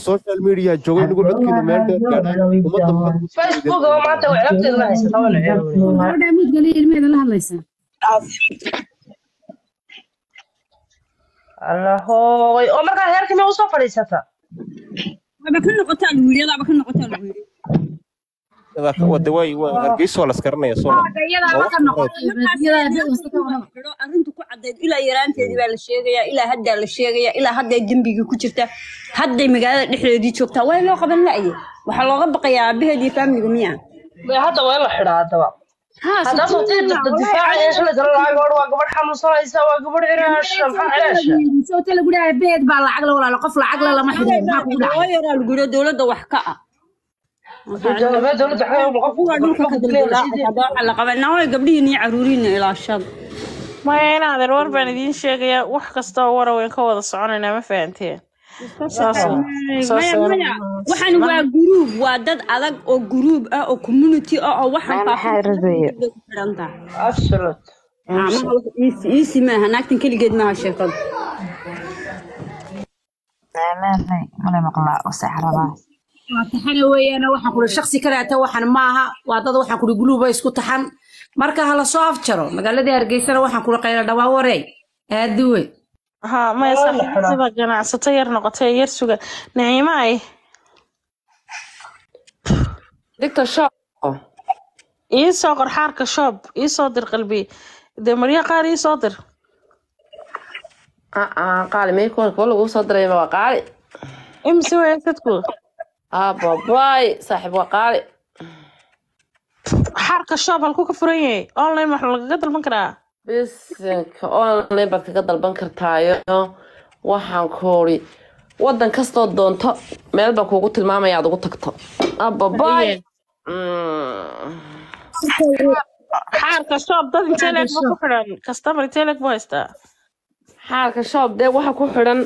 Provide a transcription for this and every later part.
social media joogay nagu codkeena meel dheer gaadhay ummadda Facebook oo maanta way aragtay la haysta wala gabadha mid gali ilmeeda la hadlaysa Allahoy oo markaa heerkii ma u soo fadhiisata aba ka noqotaa wiilada wada way hargeysa la iskarnaya soo arrintu ku cadeed ilaa yaraanteedii baa la sheegayaa ilaa hadda la sheegayaa ilaa hadda dambiga ku jirta hadday magaalada dhexdeedii joogtaa way loo qaban la'ay waxa looga baqayaa aabaheedii family miya hadda way la xidhaa hadaba هذا صوتي الدفاع ايش اللي ترى لا قبل حمص رئيسه وقبل عراش عراش صوتي لا غدا بيت با العقل ولا قف العقل لما حدا ما كودا غير الغدا دولده wax ka ah dowladda xayaa qofka dhulka ka dalbada على قبلنا way gabdhihiin iyo caruuriin ilaa shab ma inaadan war baan idin sheegayaa wax kasta oo waraween ka wada soconayna ma fahanteen waxaan waa group waa dad adag oo group ah oo community ah oo waxaan ka absolute easy ma hanaagtan kaligeed ma sheekad ما مقلا وسحرها taxana weeyana waxaan ku shakhsi kale ata waxaan maaha waa dad waxaan ku group isku taxan marka hala soo afjaro magaalada Hargeysa waxaan ku qayl dhawaa wareey aadwey ها ما يصح سبا جناعة ير نقطة ير سوق نعيمة أي دكتور شاب إيه صقر حركة شاب إيه صادر قلبي ده مريا قاري إيه صادر قال ما يكون كله صادر يا وقاري إيه مسوي تقول باباي صاحب وقاري حركة شاب هالكوكا فريه أونلاين محل قدر المكرا بس online baad kaga dalban kartaayo waxaan koori wadan kasto doonto meel ba kuugu tilmaamaya aad ugu tagto ababay xaarka shop dad intee ku xiran customer intee ku haysta xaarka shop de waxa ku xiran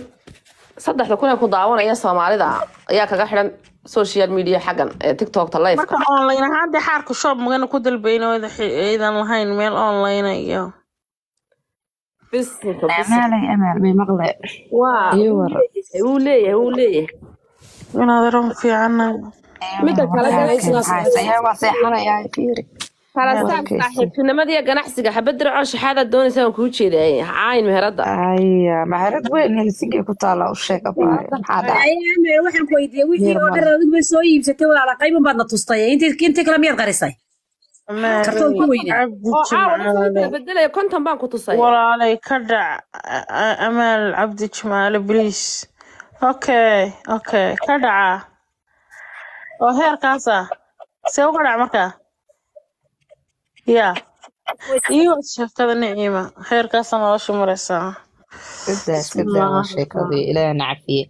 3,000 ku daawanaya Soomaalida ayaa kaga xiran social media xagan TikTok ta live marka online ahaan de xaarka shop magana ku dalbayno idan lahayn meel online iyo بس أمال بمقلع يور وليه من هذا رم في عنا متى كلا يا وصيحنا يا فيري كلا صاحب نمدي ganacsiga xabad raaco shaxada doonaysa aan ku jeeday caayn meherada meherad weyn Helsinki ku taala u sheega baa waxaan ku weydiiyay wixii oo dharad ma soo iibsatay walaal qayban baadna tustay inta kala miyad qarisay kartoon ku weyn بدل كنتم بانكو تصير ولا علي كدع أمال عبد جمال بليس اوكي كدع وهير كاسة سوى كدع مركا يا ايوه شفت هذا النعيمة هير كاسة ما وش مرسا كده شيء كذي لا نعفيه